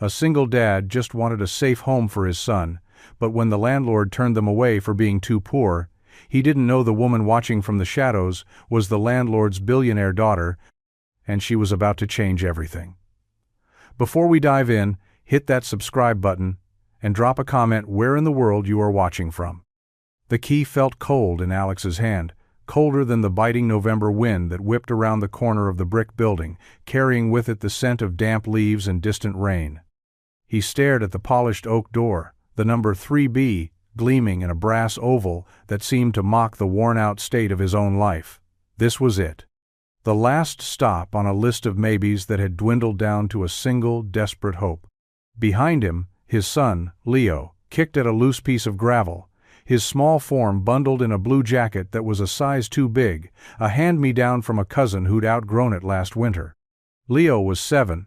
A single dad just wanted a safe home for his son, but when the landlord turned them away for being too poor, he didn't know the woman watching from the shadows was the landlord's billionaire daughter, and she was about to change everything. Before we dive in, hit that subscribe button and drop a comment where in the world you are watching from. The key felt cold in Alex's hand, colder than the biting November wind that whipped around the corner of the brick building, carrying with it the scent of damp leaves and distant rain. He stared at the polished oak door, the number 3B gleaming in a brass oval that seemed to mock the worn-out state of his own life. This was it. The last stop on a list of maybes that had dwindled down to a single desperate hope. Behind him, his son, Leo, kicked at a loose piece of gravel, his small form bundled in a blue jacket that was a size too big, a hand-me-down from a cousin who'd outgrown it last winter. Leo was 7,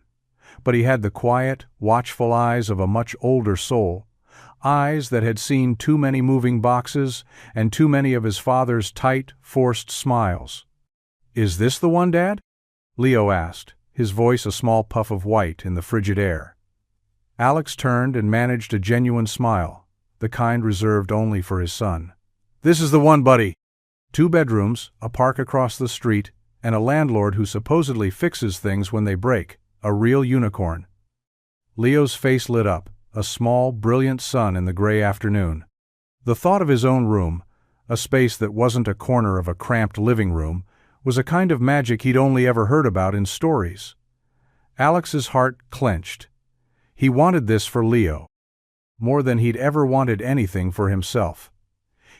but he had the quiet, watchful eyes of a much older soul, eyes that had seen too many moving boxes and too many of his father's tight, forced smiles. "Is this the one, Dad?" Leo asked, his voice a small puff of white in the frigid air. Alex turned and managed a genuine smile, the kind reserved only for his son. "This is the one, buddy." 2 bedrooms, a park across the street, and a landlord who supposedly fixes things when they break, a real unicorn. Leo's face lit up, a small, brilliant sun in the gray afternoon. The thought of his own room, a space that wasn't a corner of a cramped living room, was a kind of magic he'd only ever heard about in stories. Alex's heart clenched. He wanted this for Leo, more than he'd ever wanted anything for himself.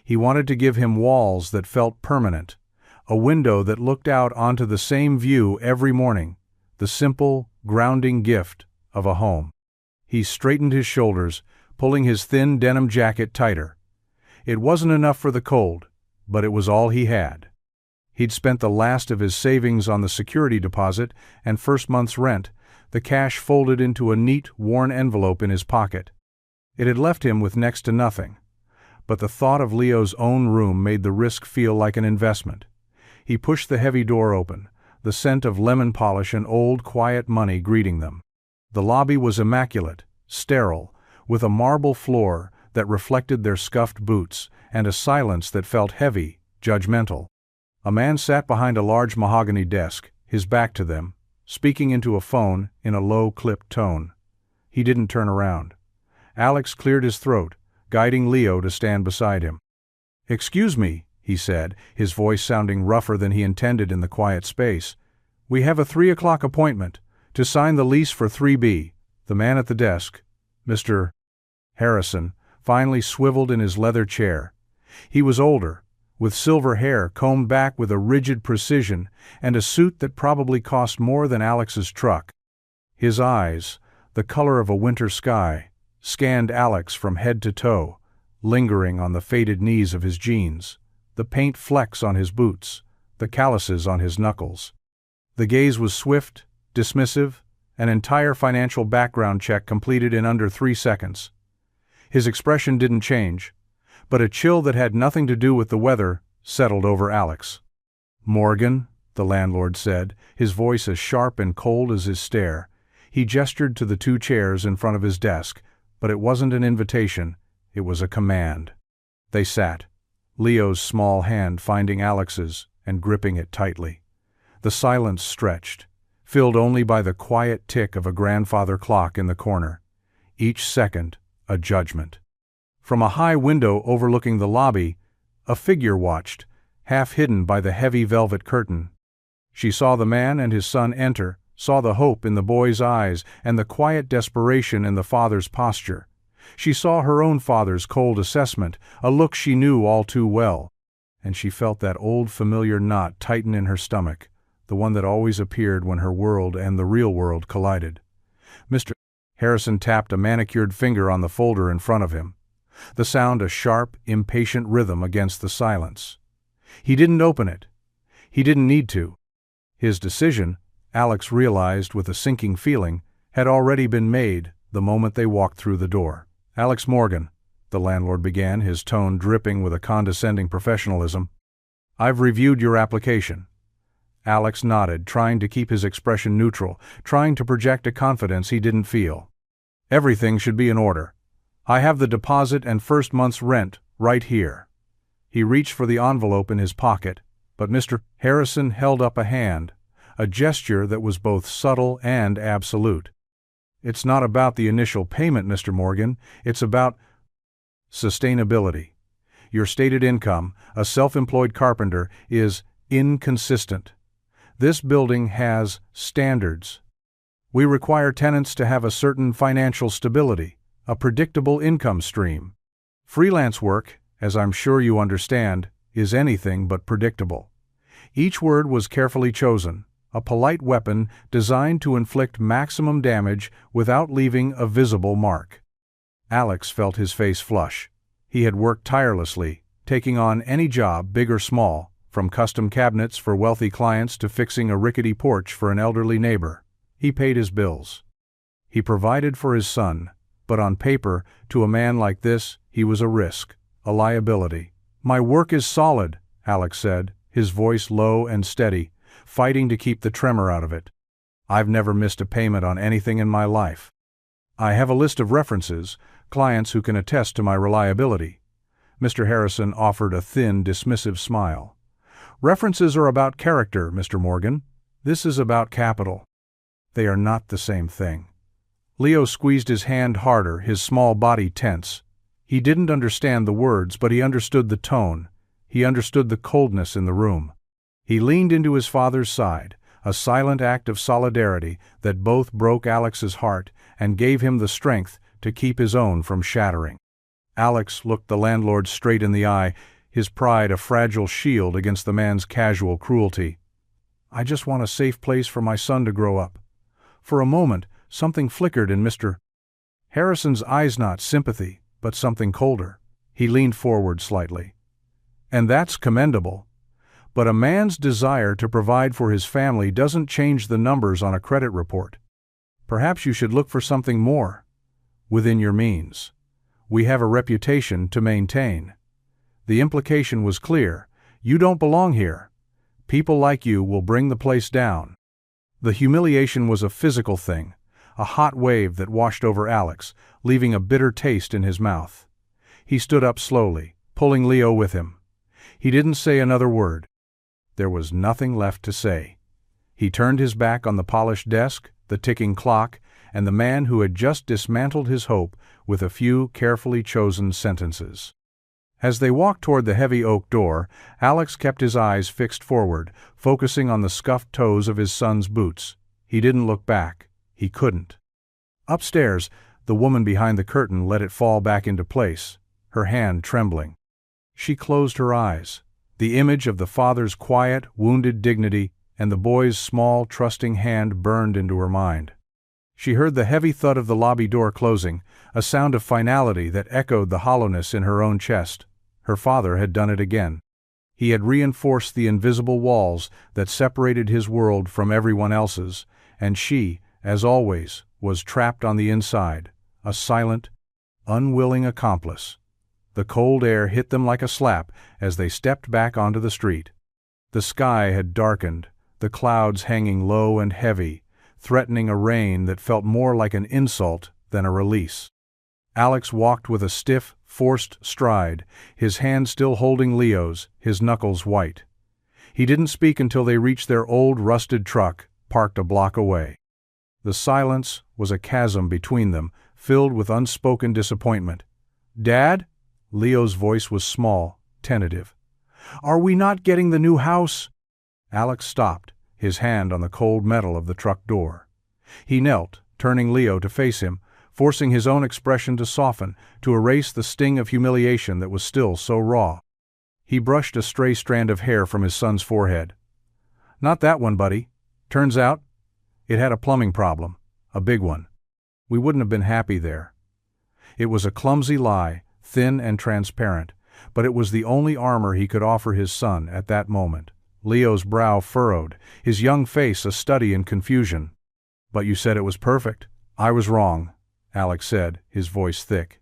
He wanted to give him walls that felt permanent, a window that looked out onto the same view every morning, the simple, grounding gift of a home. He straightened his shoulders, pulling his thin denim jacket tighter. It wasn't enough for the cold, but it was all he had. He'd spent the last of his savings on the security deposit and first month's rent, the cash folded into a neat, worn envelope in his pocket. It had left him with next to nothing, but the thought of Leo's own room made the risk feel like an investment. He pushed the heavy door open, the scent of lemon polish and old, quiet money greeting them. The lobby was immaculate, sterile, with a marble floor that reflected their scuffed boots and a silence that felt heavy, judgmental. A man sat behind a large mahogany desk, his back to them, speaking into a phone in a low, clipped tone. He didn't turn around. Alex cleared his throat, guiding Leo to stand beside him. "Excuse me," he said, his voice sounding rougher than he intended in the quiet space. "We have a 3 o'clock appointment to sign the lease for 3B. The man at the desk, Mr. Harrison, finally swiveled in his leather chair. He was older, with silver hair combed back with a rigid precision and a suit that probably cost more than Alex's truck. His eyes, the color of a winter sky, scanned Alex from head to toe, lingering on the faded knees of his jeans, the paint flecks on his boots, the calluses on his knuckles. The gaze was swift, dismissive, an entire financial background check completed in under 3 seconds. His expression didn't change, but a chill that had nothing to do with the weather settled over Alex. "Morgan," the landlord said, his voice as sharp and cold as his stare. He gestured to the 2 chairs in front of his desk, but it wasn't an invitation, it was a command. They sat, Leo's small hand finding Alex's and gripping it tightly. The silence stretched, filled only by the quiet tick of a grandfather clock in the corner, each second a judgment. From a high window overlooking the lobby, a figure watched, half hidden by the heavy velvet curtain. She saw the man and his son enter, saw the hope in the boy's eyes and the quiet desperation in the father's posture. She saw her own father's cold assessment, a look she knew all too well, and she felt that old familiar knot tighten in her stomach, the one that always appeared when her world and the real world collided. Mr. Harrison tapped a manicured finger on the folder in front of him, the sound a sharp, impatient rhythm against the silence. He didn't open it. He didn't need to. His decision, Alex realized with a sinking feeling, had already been made the moment they walked through the door. "Alex Morgan," the landlord began, his tone dripping with a condescending professionalism. "I've reviewed your application." Alex nodded, trying to keep his expression neutral, trying to project a confidence he didn't feel. Everything should be in order. I have the deposit and first month's rent right here." He reached for the envelope in his pocket, but Mr. Harrison held up a hand, a gesture that was both subtle and absolute. "It's not about the initial payment, Mr. Morgan. It's about sustainability. Your stated income, a self-employed carpenter, is inconsistent. This building has standards. We require tenants to have a certain financial stability, a predictable income stream. Freelance work, as I'm sure you understand, is anything but predictable." Each word was carefully chosen, a polite weapon designed to inflict maximum damage without leaving a visible mark. Alex felt his face flush. He had worked tirelessly, taking on any job, big or small, from custom cabinets for wealthy clients to fixing a rickety porch for an elderly neighbor. He paid his bills. He provided for his son, but on paper, to a man like this, he was a risk, a liability. "My work is solid," Alex said, his voice low and steady, fighting to keep the tremor out of it. "I've never missed a payment on anything in my life. I have a list of references, clients who can attest to my reliability." Mr. Harrison offered a thin, dismissive smile. "References are about character, Mr. Morgan. This is about capital. They are not the same thing." Leo squeezed his hand harder, his small body tense. He didn't understand the words, but he understood the tone. He understood the coldness in the room. He leaned into his father's side, a silent act of solidarity that both broke Alex's heart and gave him the strength to keep his own from shattering. Alex looked the landlord straight in the eye, his pride a fragile shield against the man's casual cruelty. "I just want a safe place for my son to grow up." For a moment, something flickered in Mr. Harrison's eyes, not sympathy, but something colder. He leaned forward slightly. "And that's commendable. But a man's desire to provide for his family doesn't change the numbers on a credit report. Perhaps you should look for something more within your means. We have a reputation to maintain." The implication was clear. You don't belong here. People like you will bring the place down. The humiliation was a physical thing, a hot wave that washed over Alex, leaving a bitter taste in his mouth. He stood up slowly, pulling Leo with him. He didn't say another word. There was nothing left to say. He turned his back on the polished desk, the ticking clock, and the man who had just dismantled his hope with a few carefully chosen sentences. As they walked toward the heavy oak door, Alex kept his eyes fixed forward, focusing on the scuffed toes of his son's boots. He didn't look back. He couldn't. Upstairs, the woman behind the curtain let it fall back into place, her hand trembling. She closed her eyes. The image of the father's quiet, wounded dignity and the boy's small, trusting hand burned into her mind. She heard the heavy thud of the lobby door closing, a sound of finality that echoed the hollowness in her own chest. Her father had done it again. He had reinforced the invisible walls that separated his world from everyone else's, and she, as always, was trapped on the inside, a silent, unwilling accomplice. The cold air hit them like a slap as they stepped back onto the street. The sky had darkened, the clouds hanging low and heavy, threatening a rain that felt more like an insult than a release. Alex walked with a stiff, forced stride, his hand still holding Leo's, his knuckles white. He didn't speak until they reached their old rusted truck, parked a block away. The silence was a chasm between them, filled with unspoken disappointment. "Dad?" Leo's voice was small, tentative. "Are we not getting the new house?" Alex stopped, his hand on the cold metal of the truck door. He knelt, turning Leo to face him, forcing his own expression to soften, to erase the sting of humiliation that was still so raw. He brushed a stray strand of hair from his son's forehead. "Not that one, buddy. Turns out, it had a plumbing problem, a big one. We wouldn't have been happy there." It was a clumsy lie, thin and transparent, but it was the only armor he could offer his son at that moment. Leo's brow furrowed, his young face a study in confusion. "But you said it was perfect." "I was wrong," Alex said, his voice thick.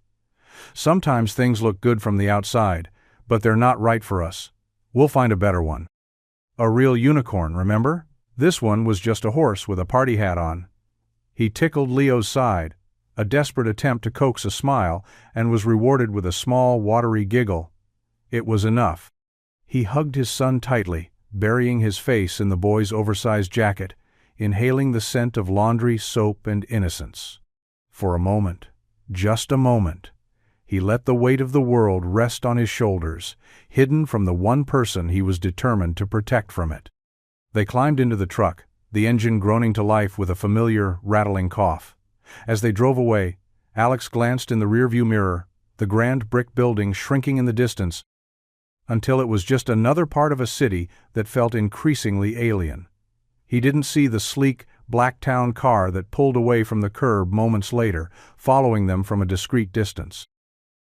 "Sometimes things look good from the outside, but they're not right for us. We'll find a better one. A real unicorn, remember? This one was just a horse with a party hat on." He tickled Leo's side. a desperate attempt to coax a smile, and was rewarded with a small, watery giggle. It was enough. He hugged his son tightly, burying his face in the boy's oversized jacket, inhaling the scent of laundry, soap, and innocence. For a moment, just a moment, he let the weight of the world rest on his shoulders, hidden from the one person he was determined to protect from it. They climbed into the truck, the engine groaning to life with a familiar, rattling cough. As they drove away, Alex glanced in the rearview mirror, the grand brick building shrinking in the distance, until it was just another part of a city that felt increasingly alien. He didn't see the sleek, black town car that pulled away from the curb moments later, following them from a discreet distance.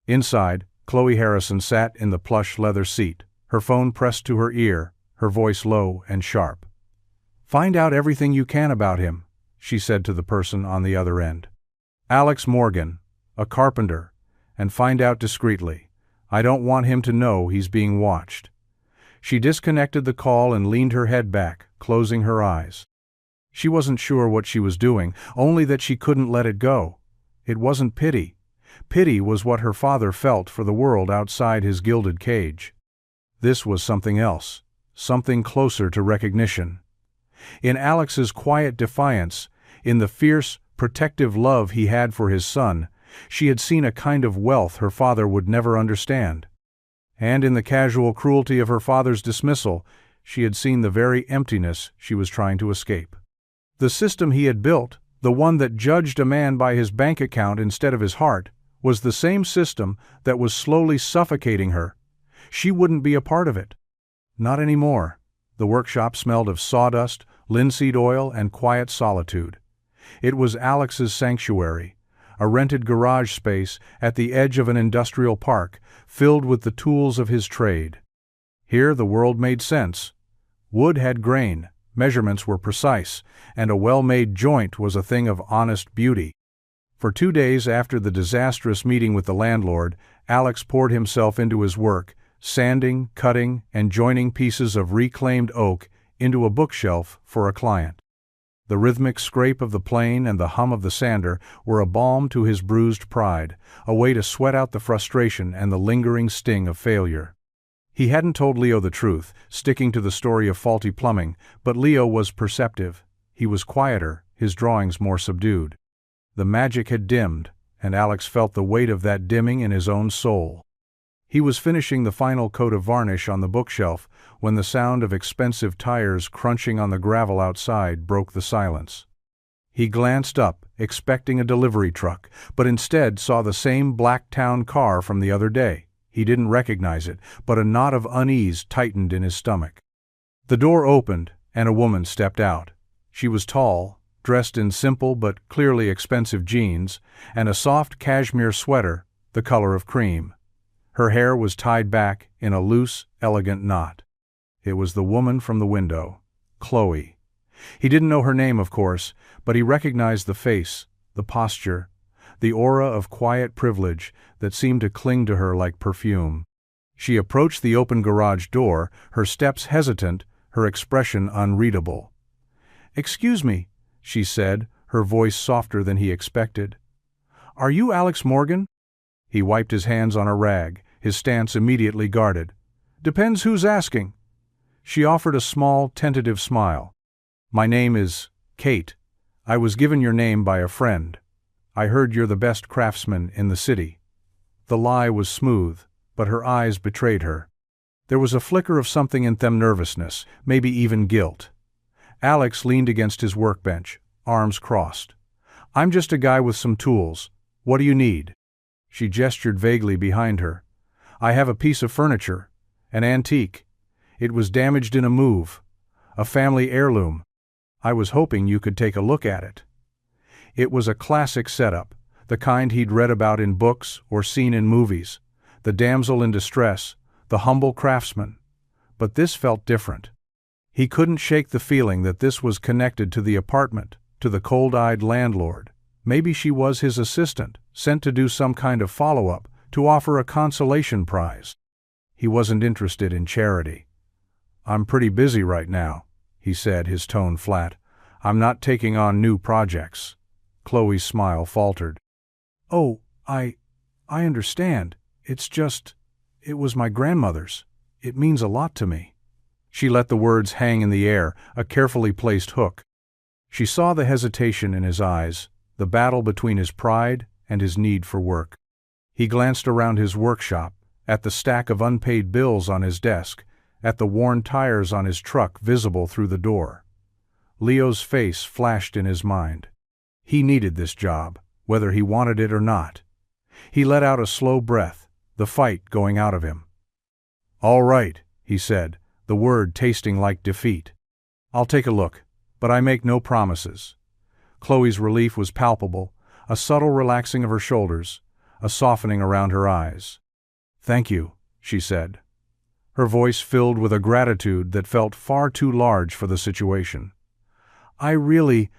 Inside, Chloe Harrison sat in the plush leather seat, her phone pressed to her ear, her voice low and sharp. "Find out everything you can about him," she said to the person on the other end. "Alex Morgan, a carpenter, and find out discreetly. I don't want him to know he's being watched." She disconnected the call and leaned her head back, closing her eyes. She wasn't sure what she was doing, only that she couldn't let it go. It wasn't pity. Pity was what her father felt for the world outside his gilded cage. This was something else, something closer to recognition. In Alex's quiet defiance, in the fierce, protective love he had for his son, she had seen a kind of wealth her father would never understand. And in the casual cruelty of her father's dismissal, she had seen the very emptiness she was trying to escape. The system he had built, the one that judged a man by his bank account instead of his heart, was the same system that was slowly suffocating her. She wouldn't be a part of it. Not anymore. The workshop smelled of sawdust, linseed oil, and quiet solitude. It was Alex's sanctuary, a rented garage space at the edge of an industrial park, filled with the tools of his trade. Here the world made sense. Wood had grain, measurements were precise, and a well-made joint was a thing of honest beauty. For 2 days after the disastrous meeting with the landlord, Alex poured himself into his work, sanding, cutting, and joining pieces of reclaimed oak into a bookshelf for a client. The rhythmic scrape of the plane and the hum of the sander were a balm to his bruised pride, a way to sweat out the frustration and the lingering sting of failure. He hadn't told Leo the truth, sticking to the story of faulty plumbing, but Leo was perceptive. He was quieter, his drawings more subdued. The magic had dimmed, and Alex felt the weight of that dimming in his own soul. He was finishing the final coat of varnish on the bookshelf when the sound of expensive tires crunching on the gravel outside broke the silence. He glanced up, expecting a delivery truck, but instead saw the same black town car from the other day. He didn't recognize it, but a knot of unease tightened in his stomach. The door opened, and a woman stepped out. She was tall, dressed in simple but clearly expensive jeans, and a soft cashmere sweater, the color of cream. Her hair was tied back in a loose, elegant knot. It was the woman from the window, Chloe. He didn't know her name, of course, but he recognized the face, the posture, the aura of quiet privilege that seemed to cling to her like perfume. She approached the open garage door, her steps hesitant, her expression unreadable. "Excuse me," she said, her voice softer than he expected. "Are you Alex Morgan?" He wiped his hands on a rag, his stance immediately guarded. "Depends who's asking." She offered a small, tentative smile. "My name is Kate. I was given your name by a friend. I heard you're the best craftsman in the city." The lie was smooth, but her eyes betrayed her. There was a flicker of something in them, nervousness, maybe even guilt. Alex leaned against his workbench, arms crossed. "I'm just a guy with some tools. What do you need?" She gestured vaguely behind her. "I have a piece of furniture, an antique. It was damaged in a move, a family heirloom. I was hoping you could take a look at it." It was a classic setup, the kind he'd read about in books or seen in movies. The damsel in distress, the humble craftsman. But this felt different. He couldn't shake the feeling that this was connected to the apartment, to the cold-eyed landlord. Maybe she was his assistant, sent to do some kind of follow-up, to offer a consolation prize. He wasn't interested in charity. "I'm pretty busy right now," he said, his tone flat. "I'm not taking on new projects." Chloe's smile faltered. "Oh, I understand. It was my grandmother's. It means a lot to me." She let the words hang in the air, a carefully placed hook. She saw the hesitation in his eyes, the battle between his pride and his need for work. He glanced around his workshop, at the stack of unpaid bills on his desk, at the worn tires on his truck visible through the door. Leo's face flashed in his mind. He needed this job, whether he wanted it or not. He let out a slow breath, the fight going out of him. "All right," he said, the word tasting like defeat. "I'll take a look, but I make no promises." Chloe's relief was palpable, a subtle relaxing of her shoulders, a softening around her eyes. "Thank you," she said. Her voice filled with a gratitude that felt far too large for the situation. "I really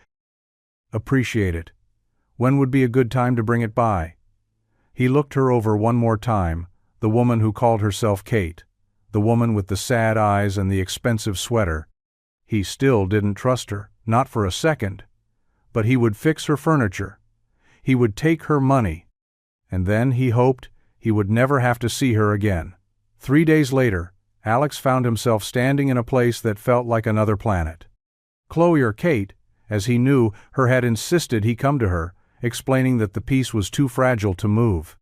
appreciate it. When would be a good time to bring it by?" He looked her over one more time, the woman who called herself Kate, the woman with the sad eyes and the expensive sweater. He still didn't trust her, not for a second. But he would fix her furniture. He would take her money. And then, he hoped, he would never have to see her again. 3 days later, Alex found himself standing in a place that felt like another planet. Chloe, or Kate, as he knew her, had insisted he come to her, explaining that the piece was too fragile to move.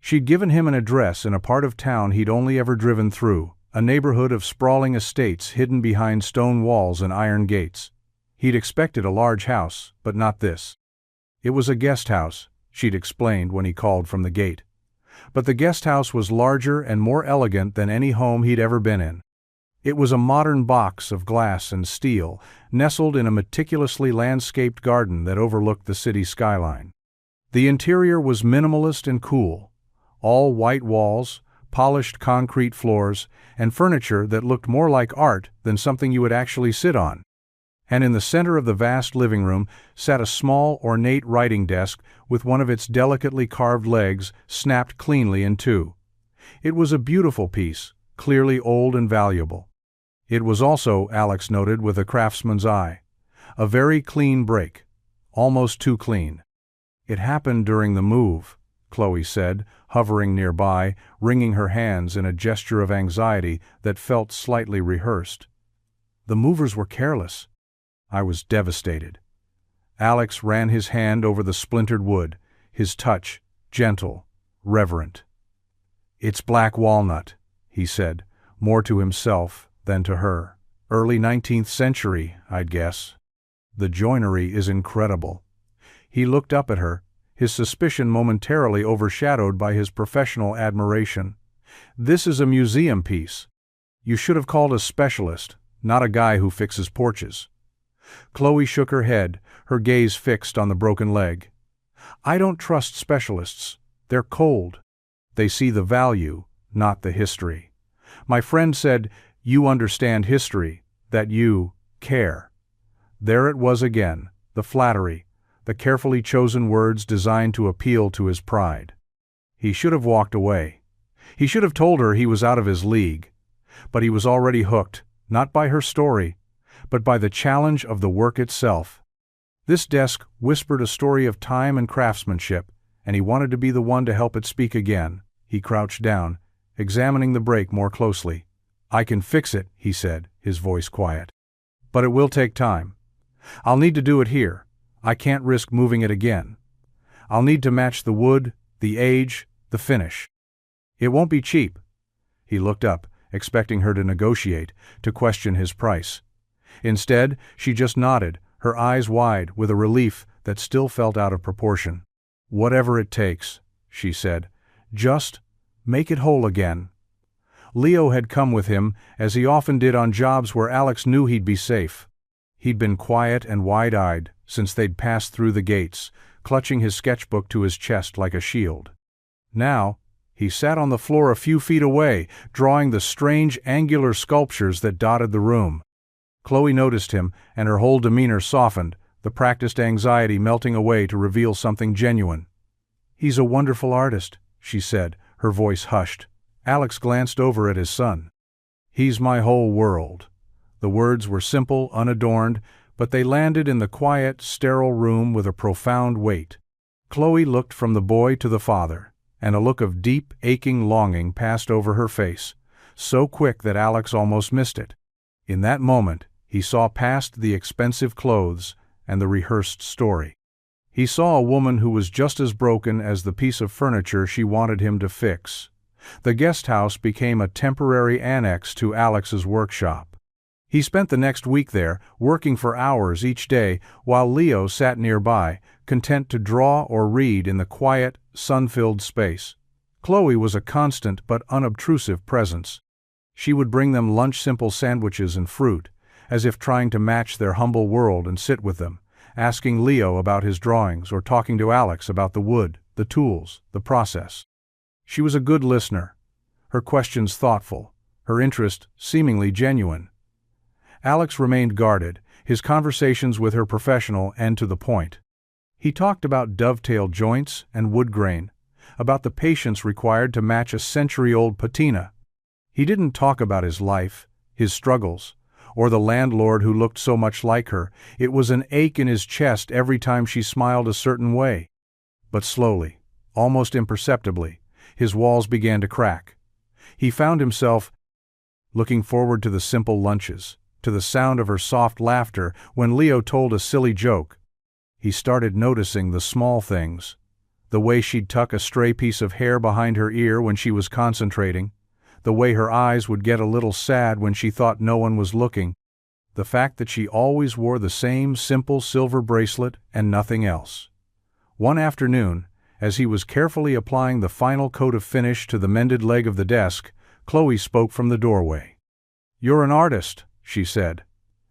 She'd given him an address in a part of town he'd only ever driven through, a neighborhood of sprawling estates hidden behind stone walls and iron gates. He'd expected a large house, but not this. It was a guest house, she'd explained when he called from the gate. But the guest house was larger and more elegant than any home he'd ever been in. It was a modern box of glass and steel, nestled in a meticulously landscaped garden that overlooked the city skyline. The interior was minimalist and cool, all white walls, polished concrete floors, and furniture that looked more like art than something you would actually sit on. And in the center of the vast living room sat a small, ornate writing desk with one of its delicately carved legs snapped cleanly in two. It was a beautiful piece, clearly old and valuable. It was also, Alex noted with a craftsman's eye, a very clean break, almost too clean. "It happened during the move," Chloe said, hovering nearby, wringing her hands in a gesture of anxiety that felt slightly rehearsed. "The movers were careless. I was devastated." Alex ran his hand over the splintered wood, his touch gentle, reverent. "It's black walnut," he said, more to himself than to her. "Early 19th century, I'd guess. The joinery is incredible." He looked up at her, his suspicion momentarily overshadowed by his professional admiration. "This is a museum piece. You should have called a specialist, not a guy who fixes porches." Chloe shook her head, her gaze fixed on the broken leg. "I don't trust specialists. They're cold. They see the value, not the history. My friend said, you understand history, that you care." There it was again, the flattery, the carefully chosen words designed to appeal to his pride. He should have walked away. He should have told her he was out of his league. But he was already hooked, not by her story, but by the challenge of the work itself. This desk whispered a story of time and craftsmanship, and he wanted to be the one to help it speak again. He crouched down, examining the break more closely. "I can fix it," he said, his voice quiet. "But it will take time. I'll need to do it here. I can't risk moving it again. I'll need to match the wood, the age, the finish. It won't be cheap." He looked up, expecting her to negotiate, to question his price. Instead, she just nodded, her eyes wide with a relief that still felt out of proportion. "Whatever it takes," she said. "Just make it whole again." Leo had come with him, as he often did on jobs where Alex knew he'd be safe. He'd been quiet and wide-eyed since they'd passed through the gates, clutching his sketchbook to his chest like a shield. Now, he sat on the floor a few feet away, drawing the strange angular sculptures that dotted the room. Chloe noticed him, and her whole demeanor softened, the practiced anxiety melting away to reveal something genuine. "He's a wonderful artist," she said, her voice hushed. Alex glanced over at his son. "He's my whole world." The words were simple, unadorned, but they landed in the quiet, sterile room with a profound weight. Chloe looked from the boy to the father, and a look of deep, aching longing passed over her face, so quick that Alex almost missed it. In that moment, he saw past the expensive clothes and the rehearsed story. He saw a woman who was just as broken as the piece of furniture she wanted him to fix. The guest house became a temporary annex to Alex's workshop. He spent the next week there, working for hours each day, while Leo sat nearby, content to draw or read in the quiet, sun-filled space. Chloe was a constant but unobtrusive presence. She would bring them lunch-simple sandwiches and fruit, as if trying to match their humble world, and sit with them, asking Leo about his drawings or talking to Alex about the wood, the tools, the process. She was a good listener, her questions thoughtful, her interest seemingly genuine. Alex remained guarded, his conversations with her professional and to the point. He talked about dovetail joints and wood grain, about the patience required to match a century-old patina. He didn't talk about his life, his struggles, or the landlord who looked so much like her. It was an ache in his chest every time she smiled a certain way. But slowly, almost imperceptibly, his walls began to crack. He found himself looking forward to the simple lunches, to the sound of her soft laughter when Leo told a silly joke. He started noticing the small things, the way she'd tuck a stray piece of hair behind her ear when she was concentrating, the way her eyes would get a little sad when she thought no one was looking, the fact that she always wore the same simple silver bracelet and nothing else. One afternoon, as he was carefully applying the final coat of finish to the mended leg of the desk, Chloe spoke from the doorway. "You're an artist," she said.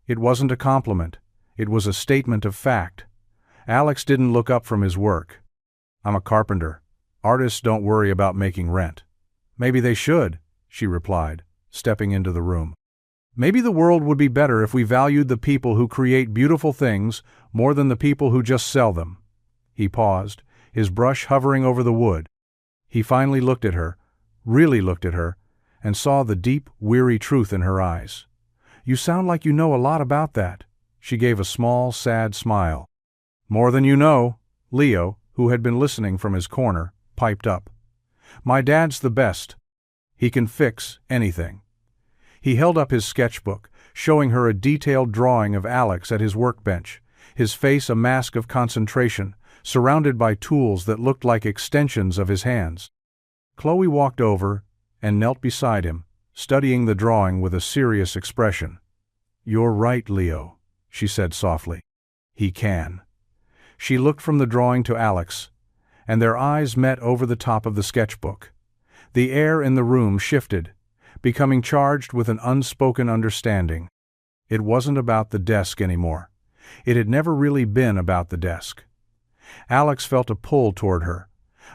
It wasn't a compliment. It was a statement of fact. Alex didn't look up from his work. "I'm a carpenter. Artists don't worry about making rent." "Maybe they should," she replied, stepping into the room. "Maybe the world would be better if we valued the people who create beautiful things more than the people who just sell them." He paused, his brush hovering over the wood. He finally looked at her, really looked at her, and saw the deep, weary truth in her eyes. "You sound like you know a lot about that." She gave a small, sad smile. "More than you know," Leo, who had been listening from his corner, piped up. "My dad's the best. He can fix anything." He held up his sketchbook, showing her a detailed drawing of Alex at his workbench, his face a mask of concentration, surrounded by tools that looked like extensions of his hands. Chloe walked over and knelt beside him, studying the drawing with a serious expression. "You're right, Leo," she said softly. "He can." She looked from the drawing to Alex, and their eyes met over the top of the sketchbook. The air in the room shifted, becoming charged with an unspoken understanding. It wasn't about the desk anymore. It had never really been about the desk. Alex felt a pull toward her,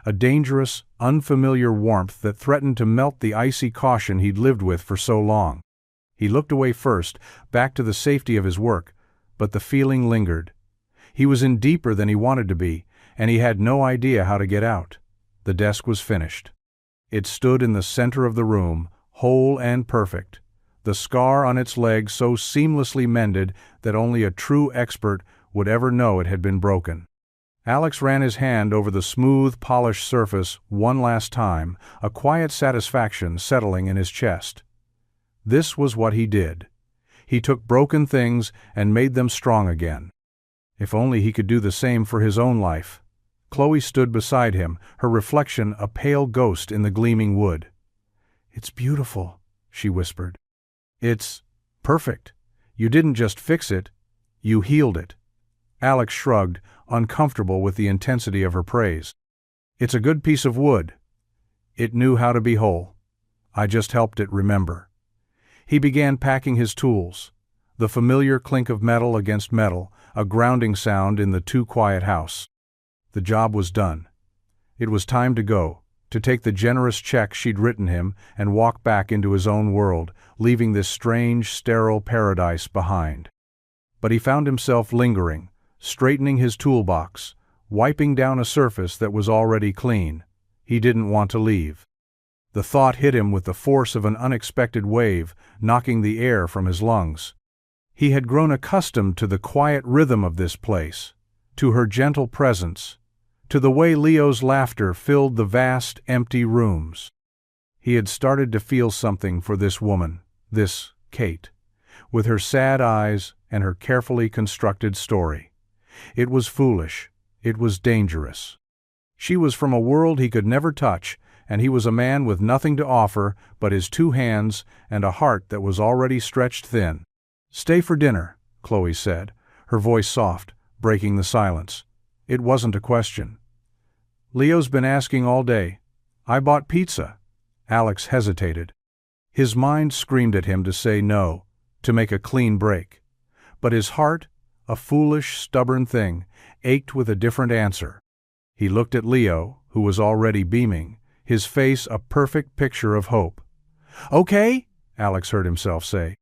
a dangerous, unfamiliar warmth that threatened to melt the icy caution he'd lived with for so long. He looked away first, back to the safety of his work, but the feeling lingered. He was in deeper than he wanted to be, and he had no idea how to get out. The desk was finished. It stood in the center of the room, whole and perfect, the scar on its leg so seamlessly mended that only a true expert would ever know it had been broken. Alex ran his hand over the smooth, polished surface one last time, a quiet satisfaction settling in his chest. This was what he did. He took broken things and made them strong again. If only he could do the same for his own life. Chloe stood beside him, her reflection a pale ghost in the gleaming wood. "It's beautiful," she whispered. "It's perfect. You didn't just fix it, you healed it." Alex shrugged, uncomfortable with the intensity of her praise. "It's a good piece of wood. It knew how to be whole. I just helped it remember." He began packing his tools, the familiar clink of metal against metal, a grounding sound in the too-quiet house. The job was done. It was time to go, to take the generous check she'd written him and walk back into his own world, leaving this strange, sterile paradise behind. But he found himself lingering, straightening his toolbox, wiping down a surface that was already clean. He didn't want to leave. The thought hit him with the force of an unexpected wave, knocking the air from his lungs. He had grown accustomed to the quiet rhythm of this place, to her gentle presence, to the way Leo's laughter filled the vast, empty rooms. He had started to feel something for this woman, this Kate, with her sad eyes and her carefully constructed story. It was foolish. It was dangerous. She was from a world he could never touch, and he was a man with nothing to offer but his 2 hands and a heart that was already stretched thin. "Stay for dinner," Chloe said, her voice soft, breaking the silence. It wasn't a question. "Leo's been asking all day. I bought pizza." Alex hesitated. His mind screamed at him to say no, to make a clean break. But his heart, a foolish, stubborn thing, ached with a different answer. He looked at Leo, who was already beaming, his face a perfect picture of hope. "Okay," Alex heard himself say.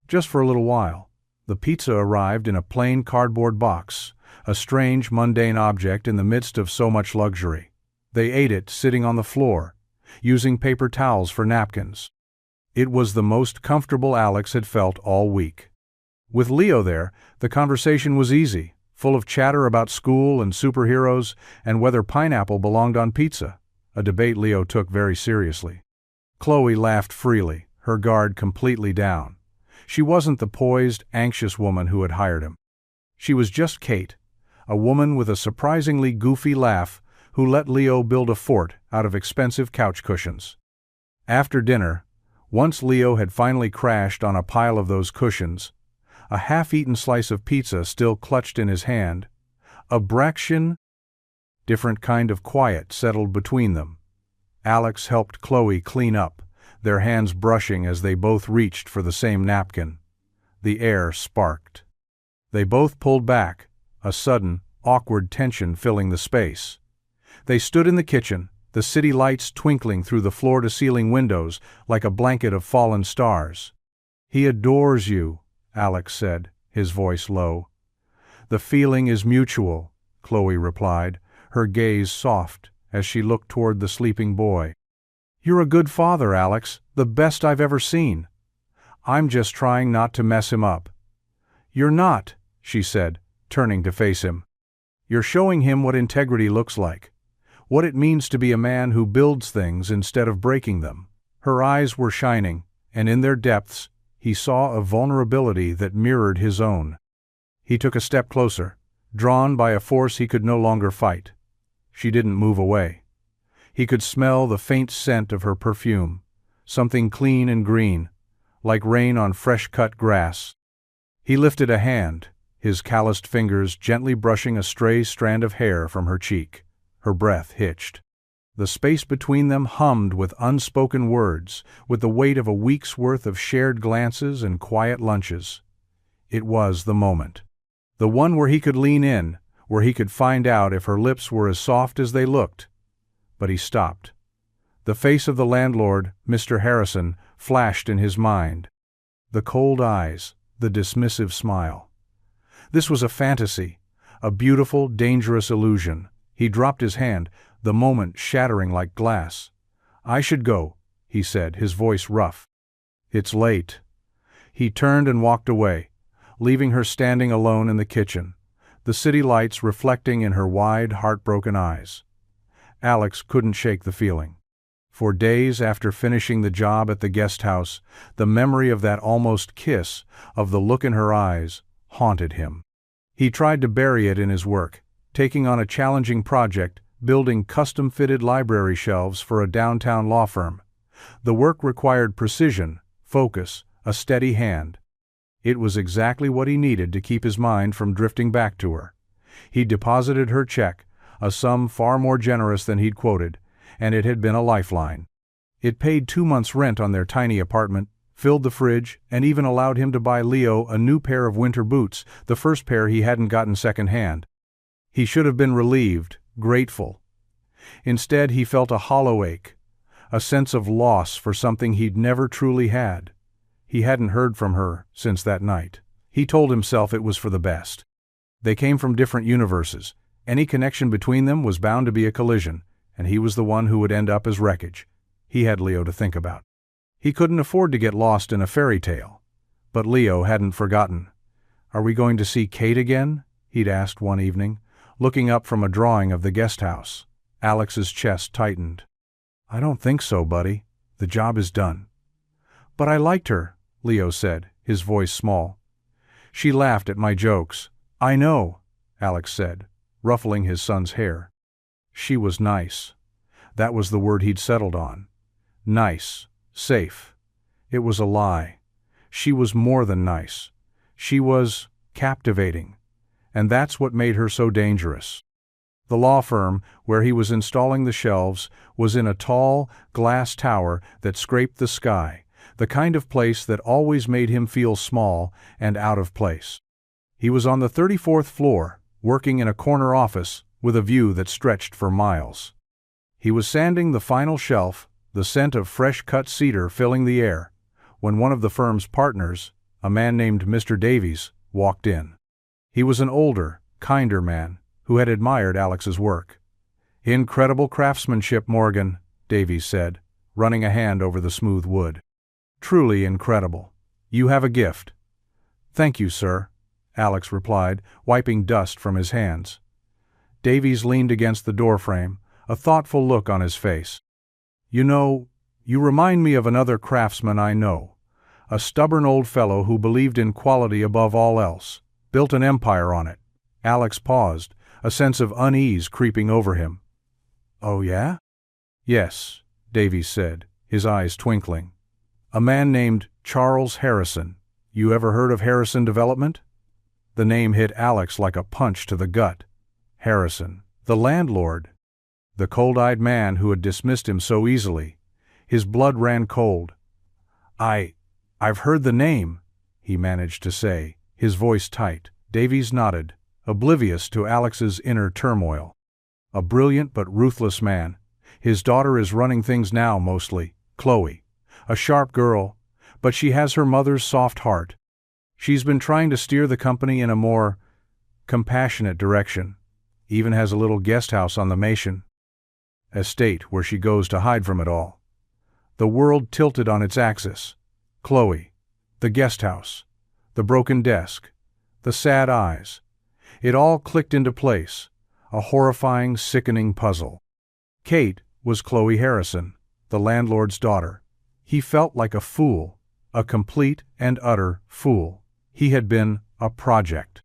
Just for a little while. The pizza arrived in a plain cardboard box, a strange, mundane object in the midst of so much luxury. They ate it sitting on the floor, using paper towels for napkins. It was the most comfortable Alex had felt all week. With Leo there, the conversation was easy, full of chatter about school and superheroes and whether pineapple belonged on pizza, a debate Leo took very seriously. Chloe laughed freely, her guard completely down. She wasn't the poised, anxious woman who had hired him. She was just Kate, a woman with a surprisingly goofy laugh who let Leo build a fort out of expensive couch cushions. After dinner, once Leo had finally crashed on a pile of those cushions, a half-eaten slice of pizza still clutched in his hand, a different kind of quiet settled between them. Alex helped Chloe clean up, their hands brushing as they both reached for the same napkin. The air sparked. They both pulled back, a sudden, awkward tension filling the space. They stood in the kitchen, the city lights twinkling through the floor-to-ceiling windows like a blanket of fallen stars. "He adores you," Alex said, his voice low. "The feeling is mutual," Chloe replied, her gaze soft as she looked toward the sleeping boy. "You're a good father, Alex, the best I've ever seen. I'm just trying not to mess him up." "You're not," she said, turning to face him. "You're showing him what integrity looks like, what it means to be a man who builds things instead of breaking them." Her eyes were shining, and in their depths, he saw a vulnerability that mirrored his own. He took a step closer, drawn by a force he could no longer fight. She didn't move away. He could smell the faint scent of her perfume, something clean and green, like rain on fresh-cut grass. He lifted a hand, his calloused fingers gently brushing a stray strand of hair from her cheek. Her breath hitched. The space between them hummed with unspoken words, with the weight of a week's worth of shared glances and quiet lunches. It was the moment. The one where he could lean in, where he could find out if her lips were as soft as they looked. But he stopped. The face of the landlord, Mr. Harrison, flashed in his mind. The cold eyes, the dismissive smile. This was a fantasy, a beautiful, dangerous illusion. He dropped his hand, the moment shattering like glass. "I should go," he said, his voice rough. "It's late." He turned and walked away, leaving her standing alone in the kitchen, the city lights reflecting in her wide, heartbroken eyes. Alex couldn't shake the feeling. For days after finishing the job at the guest house, the memory of that almost kiss, of the look in her eyes, haunted him. He tried to bury it in his work, taking on a challenging project, building custom-fitted library shelves for a downtown law firm. The work required precision, focus, a steady hand. It was exactly what he needed to keep his mind from drifting back to her. He deposited her check, a sum far more generous than he'd quoted, and it had been a lifeline. It paid 2 months' rent on their tiny apartment, filled the fridge, and even allowed him to buy Leo a new pair of winter boots, the first pair he hadn't gotten second-hand. He should have been relieved, grateful. Instead, he felt a hollow ache, a sense of loss for something he'd never truly had. He hadn't heard from her since that night. He told himself it was for the best. They came from different universes. Any connection between them was bound to be a collision, and he was the one who would end up as wreckage. He had Leo to think about. He couldn't afford to get lost in a fairy tale. But Leo hadn't forgotten. "Are we going to see Kate again?" he'd asked one evening, looking up from a drawing of the guest house. Alex's chest tightened. "I don't think so, buddy. The job is done." "But I liked her," Leo said, his voice small. "She laughed at my jokes." "I know," Alex said, ruffling his son's hair. She was nice. That was the word he'd settled on. Nice. Safe. It was a lie. She was more than nice. She was captivating. And that's what made her so dangerous. The law firm, where he was installing the shelves, was in a tall, glass tower that scraped the sky, the kind of place that always made him feel small and out of place. He was on the 34th floor, working in a corner office with a view that stretched for miles. He was sanding the final shelf, the scent of fresh-cut cedar filling the air, when one of the firm's partners, a man named Mr. Davies, walked in. He was an older, kinder man who had admired Alex's work. "Incredible craftsmanship, Morgan," Davies said, running a hand over the smooth wood. "Truly incredible. You have a gift." "Thank you, sir," Alex replied, wiping dust from his hands. Davies leaned against the doorframe, a thoughtful look on his face. "You know, you remind me of another craftsman I know, a stubborn old fellow who believed in quality above all else, built an empire on it." Alex paused, a sense of unease creeping over him. "Oh yeah?" "Yes," Davies said, his eyes twinkling. "A man named Charles Harrison. You ever heard of Harrison Development?" The name hit Alex like a punch to the gut. Harrison, the landlord. The cold-eyed man who had dismissed him so easily. His blood ran cold. I've heard the name," he managed to say, his voice tight. Davies nodded, oblivious to Alex's inner turmoil. "A brilliant but ruthless man. His daughter is running things now mostly, Chloe. A sharp girl, but she has her mother's soft heart. She's been trying to steer the company in a more compassionate direction. Even has a little guest house on the Mason estate where she goes to hide from it all. The world tilted on its axis. Chloe, the guest house, the broken desk, the sad eyes. It all clicked into place, a horrifying, sickening puzzle. Kate was Chloe Harrison, the landlord's daughter. He felt like a fool, a complete and utter fool. He had been a project.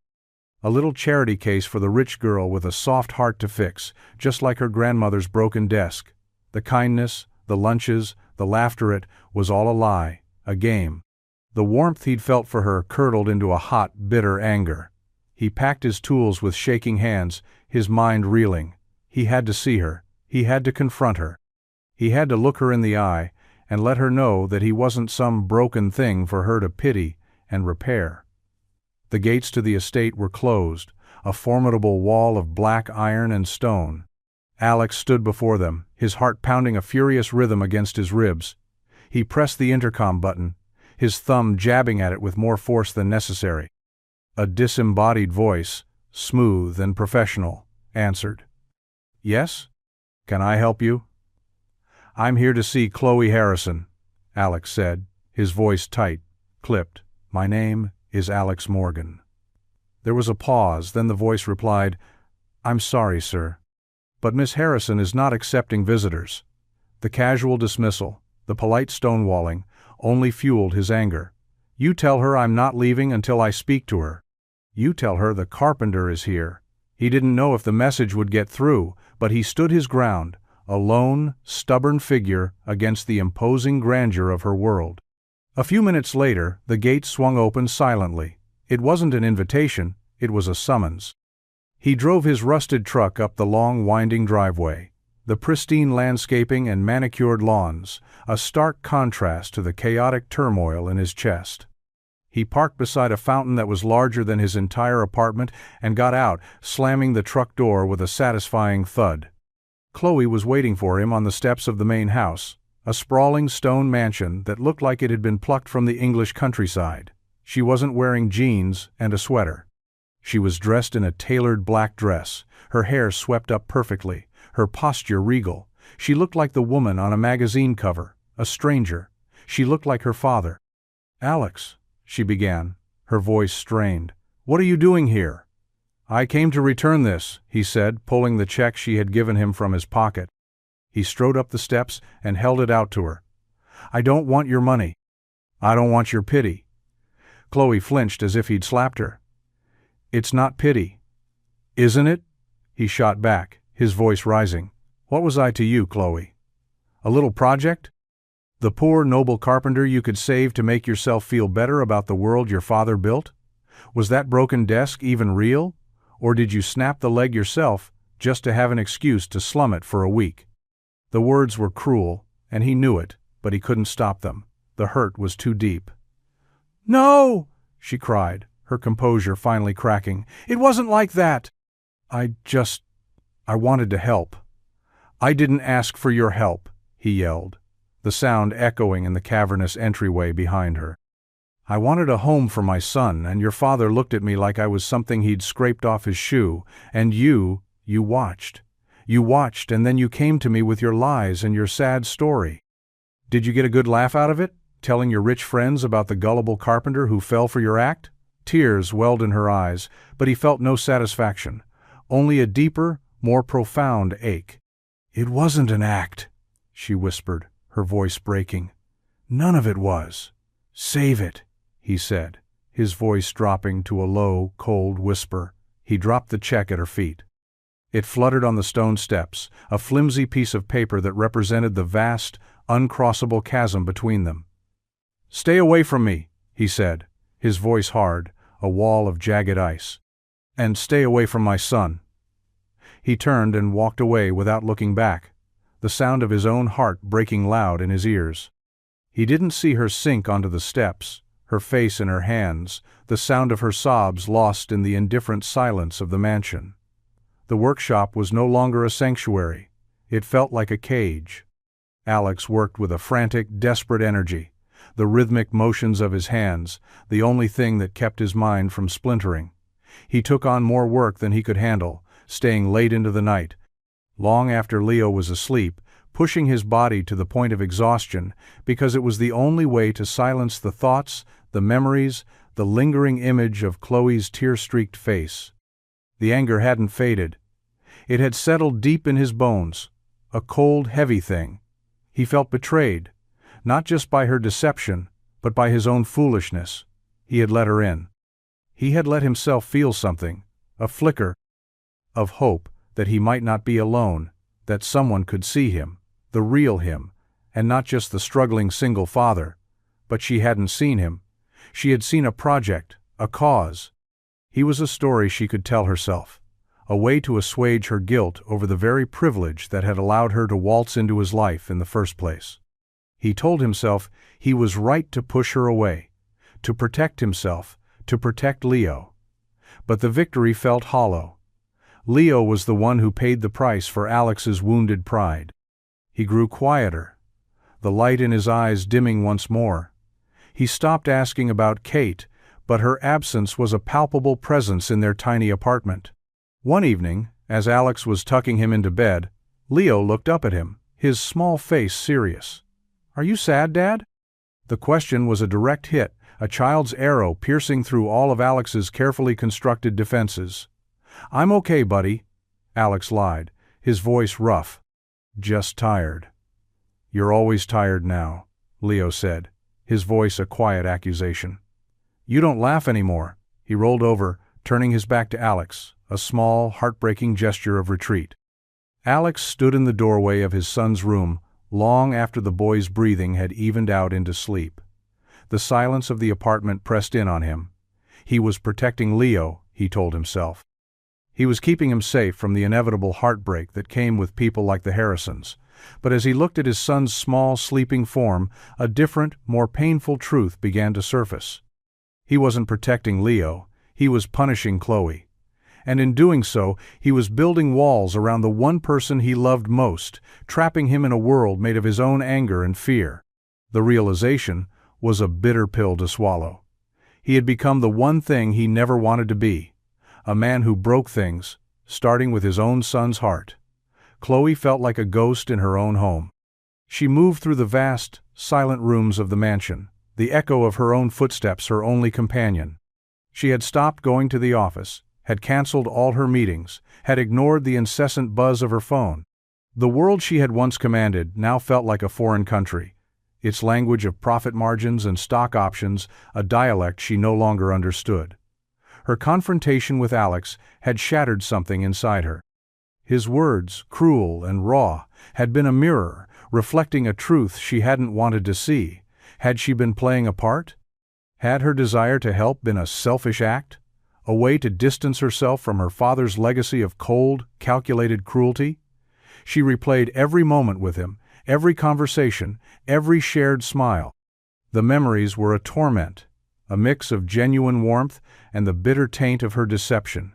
A little charity case for the rich girl with a soft heart to fix, just like her grandmother's broken desk. The kindness, the lunches, the laughter, it was all a lie, a game. The warmth he'd felt for her curdled into a hot, bitter anger. He packed his tools with shaking hands, his mind reeling. He had to see her. He had to confront her. He had to look her in the eye and let her know that he wasn't some broken thing for her to pity and repair. The gates to the estate were closed, a formidable wall of black iron and stone. Alex stood before them, his heart pounding a furious rhythm against his ribs. He pressed the intercom button, his thumb jabbing at it with more force than necessary. A disembodied voice, smooth and professional, answered. "Yes? Can I help you?" "I'm here to see Chloe Harrison," Alex said, his voice tight, clipped. "My name is Alex Morgan." There was a pause, then the voice replied, "I'm sorry, sir, but Miss Harrison is not accepting visitors." The casual dismissal, the polite stonewalling, only fueled his anger. "You tell her I'm not leaving until I speak to her. You tell her the carpenter is here." He didn't know if the message would get through, but he stood his ground, a lone, stubborn figure against the imposing grandeur of her world. A few minutes later, the gate swung open silently. It wasn't an invitation, it was a summons. He drove his rusted truck up the long, winding driveway. The pristine landscaping and manicured lawns, a stark contrast to the chaotic turmoil in his chest. He parked beside a fountain that was larger than his entire apartment and got out, slamming the truck door with a satisfying thud. Chloe was waiting for him on the steps of the main house, a sprawling stone mansion that looked like it had been plucked from the English countryside. She wasn't wearing jeans and a sweater. She was dressed in a tailored black dress, her hair swept up perfectly, her posture regal. She looked like the woman on a magazine cover, a stranger. She looked like her father. "Alex," she began, her voice strained. "What are you doing here?" "I came to return this," he said, pulling the check she had given him from his pocket. He strode up the steps and held it out to her. "I don't want your money. I don't want your pity." Chloe flinched as if he'd slapped her. "It's not pity." "Isn't it?" he shot back, his voice rising. "What was I to you, Chloe? A little project? The poor, noble carpenter you could save to make yourself feel better about the world your father built? Was that broken desk even real? Or did you snap the leg yourself just to have an excuse to slum it for a week?" The words were cruel, and he knew it, but he couldn't stop them. The hurt was too deep. "No!" she cried, her composure finally cracking. "It wasn't like that. I wanted to help." "I didn't ask for your help," he yelled, the sound echoing in the cavernous entryway behind her. "I wanted a home for my son, and your father looked at me like I was something he'd scraped off his shoe, and you watched. You watched, and then you came to me with your lies and your sad story. Did you get a good laugh out of it, telling your rich friends about the gullible carpenter who fell for your act?" Tears welled in her eyes, but he felt no satisfaction, only a deeper, more profound ache. "It wasn't an act," she whispered, her voice breaking. "None of it was. Save it," he said, his voice dropping to a low, cold whisper. He dropped the check at her feet. It fluttered on the stone steps, a flimsy piece of paper that represented the vast, uncrossable chasm between them. "Stay away from me," he said, his voice hard, a wall of jagged ice. "And stay away from my son." He turned and walked away without looking back, the sound of his own heart breaking loud in his ears. He didn't see her sink onto the steps, her face in her hands, the sound of her sobs lost in the indifferent silence of the mansion. The workshop was no longer a sanctuary. It felt like a cage. Alex worked with a frantic, desperate energy, the rhythmic motions of his hands, the only thing that kept his mind from splintering. He took on more work than he could handle, staying late into the night, long after Leo was asleep, pushing his body to the point of exhaustion because it was the only way to silence the thoughts, the memories, the lingering image of Chloe's tear-streaked face. The anger hadn't faded. It had settled deep in his bones, a cold, heavy thing. He felt betrayed, not just by her deception, but by his own foolishness. He had let her in. He had let himself feel something, a flicker of hope that he might not be alone, that someone could see him, the real him, and not just the struggling single father. But she hadn't seen him. She had seen a project, a cause. He was a story she could tell herself, a way to assuage her guilt over the very privilege that had allowed her to waltz into his life in the first place. He told himself he was right to push her away, to protect himself, to protect Leo. But the victory felt hollow. Leo was the one who paid the price for Alex's wounded pride. He grew quieter, the light in his eyes dimming once more. He stopped asking about Kate, but her absence was a palpable presence in their tiny apartment. One evening, as Alex was tucking him into bed, Leo looked up at him, his small face serious. "Are you sad, Dad?" The question was a direct hit, a child's arrow piercing through all of Alex's carefully constructed defenses. "I'm okay, buddy," Alex lied, his voice rough. "Just tired." "You're always tired now," Leo said, his voice a quiet accusation. "You don't laugh anymore." He rolled over, turning his back to Alex, a small, heartbreaking gesture of retreat. Alex stood in the doorway of his son's room long after the boy's breathing had evened out into sleep. The silence of the apartment pressed in on him. He was protecting Leo, he told himself. He was keeping him safe from the inevitable heartbreak that came with people like the Harrisons. But as he looked at his son's small, sleeping form, a different, more painful truth began to surface. He wasn't protecting Leo, he was punishing Chloe. And in doing so, he was building walls around the one person he loved most, trapping him in a world made of his own anger and fear. The realization was a bitter pill to swallow. He had become the one thing he never wanted to be, a man who broke things, starting with his own son's heart. Chloe felt like a ghost in her own home. She moved through the vast, silent rooms of the mansion, the echo of her own footsteps her only companion. She had stopped going to the office, had canceled all her meetings, had ignored the incessant buzz of her phone. The world she had once commanded now felt like a foreign country, its language of profit margins and stock options a dialect she no longer understood. Her confrontation with Alex had shattered something inside her. His words, cruel and raw, had been a mirror, reflecting a truth she hadn't wanted to see. Had she been playing a part? Had her desire to help been a selfish act? A way to distance herself from her father's legacy of cold, calculated cruelty? She replayed every moment with him, every conversation, every shared smile. The memories were a torment, a mix of genuine warmth and the bitter taint of her deception.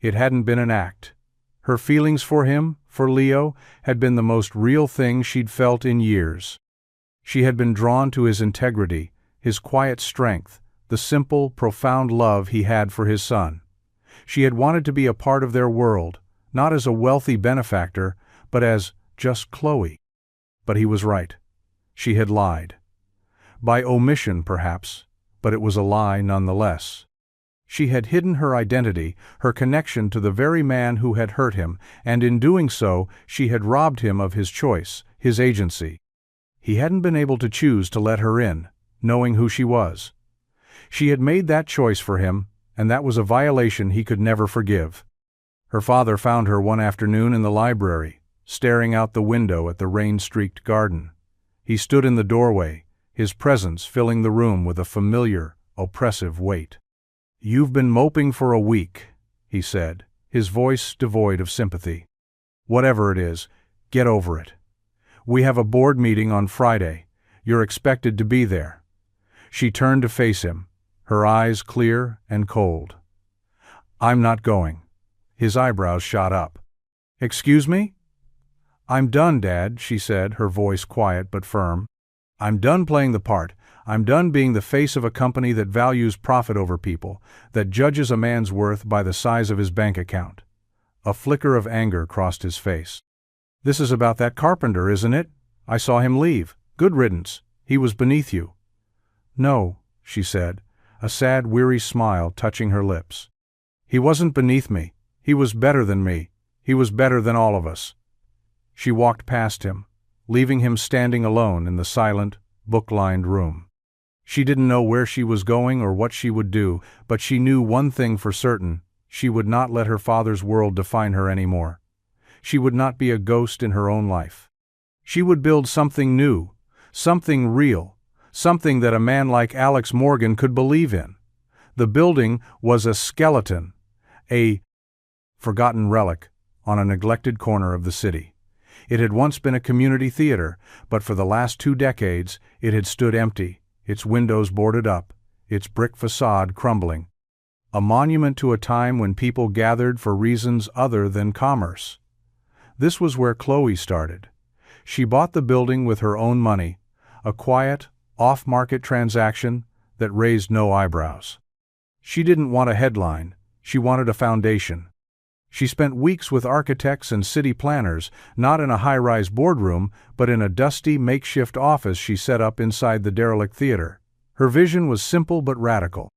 It hadn't been an act. Her feelings for him, for Leo, had been the most real thing she'd felt in years. She had been drawn to his integrity, his quiet strength, the simple, profound love he had for his son. She had wanted to be a part of their world, not as a wealthy benefactor, but as just Chloe. But he was right. She had lied. By omission, perhaps, but it was a lie nonetheless. She had hidden her identity, her connection to the very man who had hurt him, and in doing so, she had robbed him of his choice, his agency. He hadn't been able to choose to let her in, knowing who she was. She had made that choice for him, and that was a violation he could never forgive. Her father found her one afternoon in the library, staring out the window at the rain-streaked garden. He stood in the doorway, his presence filling the room with a familiar, oppressive weight. "You've been moping for a week," he said, his voice devoid of sympathy. "Whatever it is, get over it. We have a board meeting on Friday. You're expected to be there." She turned to face him, her eyes clear and cold. "I'm not going." His eyebrows shot up. "Excuse me?" "I'm done, Dad," she said, her voice quiet but firm. "I'm done playing the part. I'm done being the face of a company that values profit over people, that judges a man's worth by the size of his bank account." A flicker of anger crossed his face. "This is about that carpenter, isn't it? I saw him leave. Good riddance. He was beneath you." "No," she said, a sad, weary smile touching her lips. "He wasn't beneath me. He was better than me. He was better than all of us." She walked past him, leaving him standing alone in the silent, book-lined room. She didn't know where she was going or what she would do, but she knew one thing for certain: she would not let her father's world define her anymore. She would not be a ghost in her own life. She would build something new, something real, something that a man like Alex Morgan could believe in. The building was a skeleton, a forgotten relic on a neglected corner of the city. It had once been a community theater, but for the last 2 decades it had stood empty, its windows boarded up, its brick facade crumbling. A monument to a time when people gathered for reasons other than commerce. This was where Chloe started. She bought the building with her own money, a quiet, off-market transaction that raised no eyebrows. She didn't want a headline, she wanted a foundation. She spent weeks with architects and city planners, not in a high-rise boardroom, but in a dusty, makeshift office she set up inside the derelict theater. Her vision was simple but radical.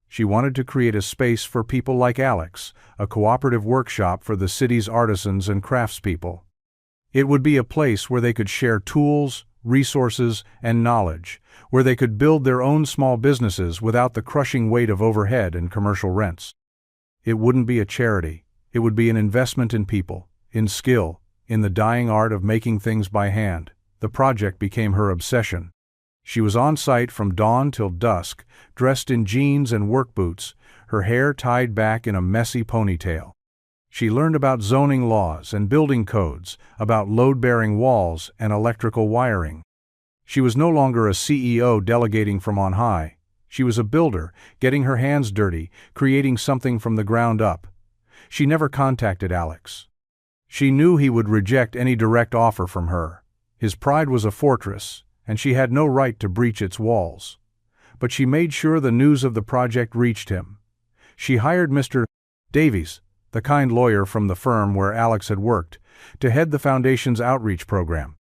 She wanted to create a space for people like Alex, a cooperative workshop for the city's artisans and craftspeople. It would be a place where they could share tools, resources, and knowledge, where they could build their own small businesses without the crushing weight of overhead and commercial rents. It wouldn't be a charity. It would be an investment in people, in skill, in the dying art of making things by hand. The project became her obsession. She was on site from dawn till dusk, dressed in jeans and work boots, her hair tied back in a messy ponytail. She learned about zoning laws and building codes, about load-bearing walls and electrical wiring. She was no longer a CEO delegating from on high. She was a builder, getting her hands dirty, creating something from the ground up. She never contacted Alex. She knew he would reject any direct offer from her. His pride was a fortress, and she had no right to breach its walls. But she made sure the news of the project reached him. She hired Mr. Davies, the kind lawyer from the firm where Alex had worked, to head the foundation's outreach program.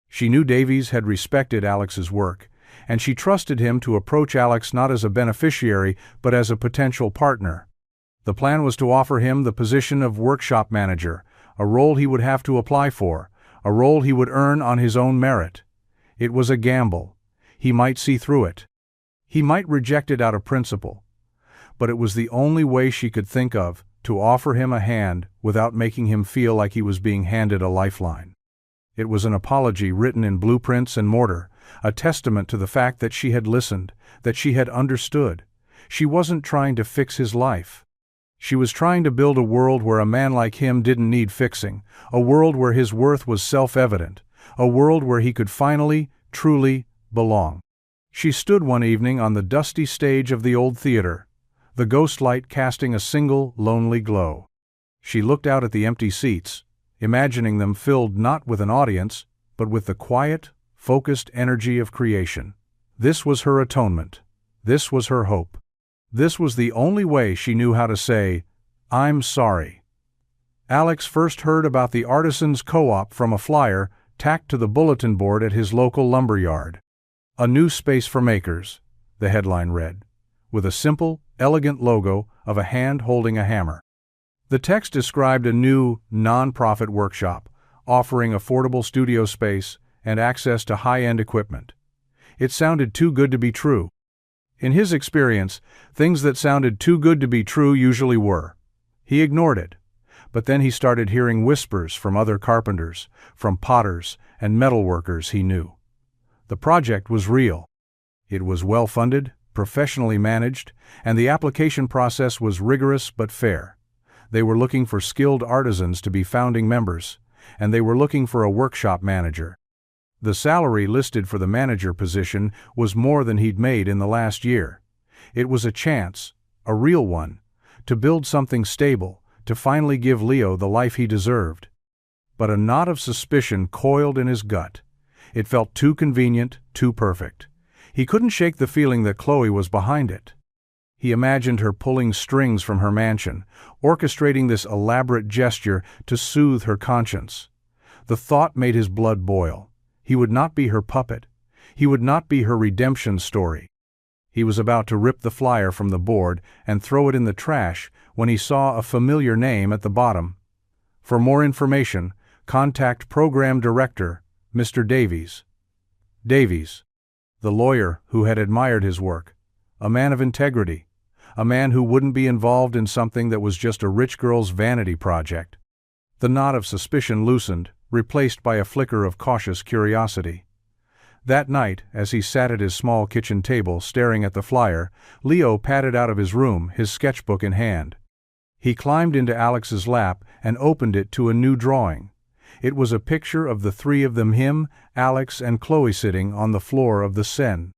She knew Davies had respected Alex's work, and she trusted him to approach Alex not as a beneficiary but as a potential partner. The plan was to offer him the position of workshop manager, a role he would have to apply for, a role he would earn on his own merit. It was a gamble. He might see through it. He might reject it out of principle. But it was the only way she could think of to offer him a hand without making him feel like he was being handed a lifeline. It was an apology written in blueprints and mortar, a testament to the fact that she had listened, that she had understood. She wasn't trying to fix his life. She was trying to build a world where a man like him didn't need fixing, a world where his worth was self-evident, a world where he could finally, truly, belong. She stood one evening on the dusty stage of the old theater, the ghost light casting a single, lonely glow. She looked out at the empty seats, imagining them filled not with an audience, but with the quiet, focused energy of creation. This was her atonement. This was her hope. This was the only way she knew how to say, "I'm sorry." Alex first heard about the Artisans Co-op from a flyer tacked to the bulletin board at his local lumber yard. "A new space for makers," the headline read, with a simple, elegant logo of a hand holding a hammer. The text described a new, non-profit workshop, offering affordable studio space and access to high-end equipment. It sounded too good to be true. In his experience, things that sounded too good to be true usually were. He ignored it. But then he started hearing whispers from other carpenters, from potters and metalworkers he knew. The project was real. It was well-funded, professionally managed, and the application process was rigorous but fair. They were looking for skilled artisans to be founding members, and they were looking for a workshop manager. The salary listed for the manager position was more than he'd made in the last year. It was a chance, a real one, to build something stable, to finally give Leo the life he deserved. But a knot of suspicion coiled in his gut. It felt too convenient, too perfect. He couldn't shake the feeling that Chloe was behind it. He imagined her pulling strings from her mansion, orchestrating this elaborate gesture to soothe her conscience. The thought made his blood boil. He would not be her puppet. He would not be her redemption story. He was about to rip the flyer from the board and throw it in the trash when he saw a familiar name at the bottom. For more information, contact Program Director, Mr. Davies. Davies, the lawyer who had admired his work, a man of integrity, a man who wouldn't be involved in something that was just a rich girl's vanity project. The knot of suspicion loosened, replaced by a flicker of cautious curiosity. That night, as he sat at his small kitchen table staring at the flyer, Leo padded out of his room, his sketchbook in hand. He climbed into Alex's lap and opened it to a new drawing. It was a picture of the three of them, him, Alex, and Chloe, sitting on the floor of the Seine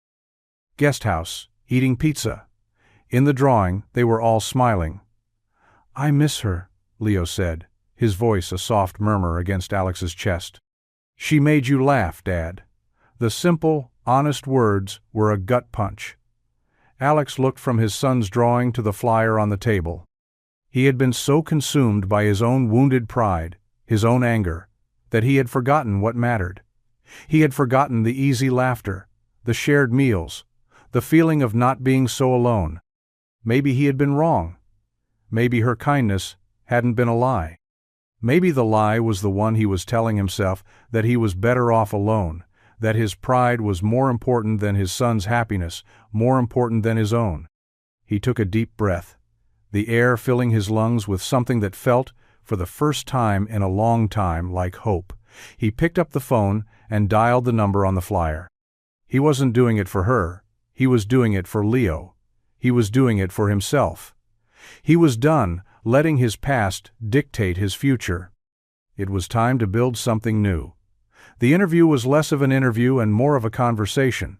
guest house, eating pizza. In the drawing, they were all smiling. "I miss her," Leo said, his voice a soft murmur against Alex's chest. "She made you laugh, Dad." The simple, honest words were a gut punch. Alex looked from his son's drawing to the flyer on the table. He had been so consumed by his own wounded pride, his own anger, that he had forgotten what mattered. He had forgotten the easy laughter, the shared meals, the feeling of not being so alone. Maybe he had been wrong. Maybe her kindness hadn't been a lie. Maybe the lie was the one he was telling himself, that he was better off alone, that his pride was more important than his son's happiness, more important than his own. He took a deep breath, the air filling his lungs with something that felt, for the first time in a long time, like hope. He picked up the phone and dialed the number on the flyer. He wasn't doing it for her. He was doing it for Leo. He was doing it for himself. He was done letting his past dictate his future. It was time to build something new. The interview was less of an interview and more of a conversation.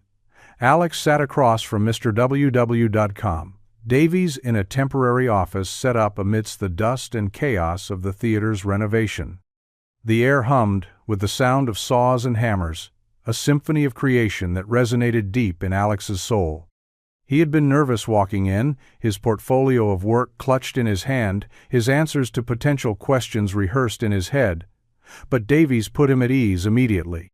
Alex sat across from Mr. WW.com. Davies in a temporary office set up amidst the dust and chaos of the theater's renovation. The air hummed with the sound of saws and hammers, a symphony of creation that resonated deep in Alex's soul. He had been nervous walking in, his portfolio of work clutched in his hand, his answers to potential questions rehearsed in his head. But Davies put him at ease immediately.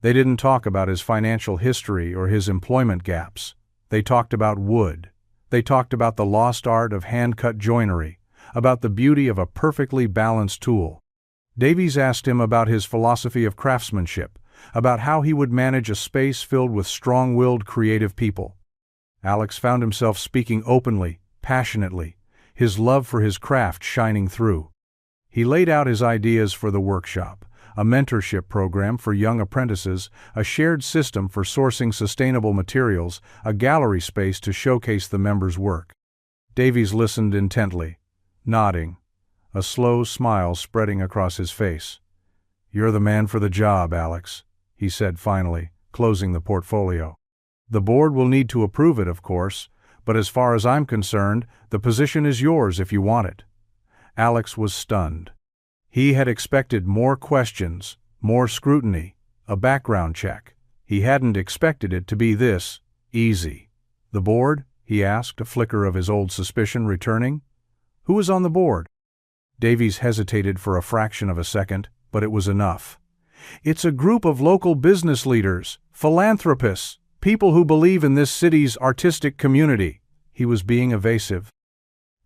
They didn't talk about his financial history or his employment gaps. They talked about wood. They talked about the lost art of hand-cut joinery, about the beauty of a perfectly balanced tool. Davies asked him about his philosophy of craftsmanship, about how he would manage a space filled with strong-willed creative people. Alex found himself speaking openly, passionately, his love for his craft shining through. He laid out his ideas for the workshop, a mentorship program for young apprentices, a shared system for sourcing sustainable materials, a gallery space to showcase the members' work. Davies listened intently, nodding, a slow smile spreading across his face. "You're the man for the job, Alex," he said finally, closing the portfolio. "The board will need to approve it, of course, but as far as I'm concerned, the position is yours if you want it." Alex was stunned. He had expected more questions, more scrutiny, a background check. He hadn't expected it to be this easy. "The board?" he asked, a flicker of his old suspicion returning. "Who is on the board?" Davies hesitated for a fraction of a second, but it was enough. "It's a group of local business leaders, philanthropists, people who believe in this city's artistic community." He was being evasive.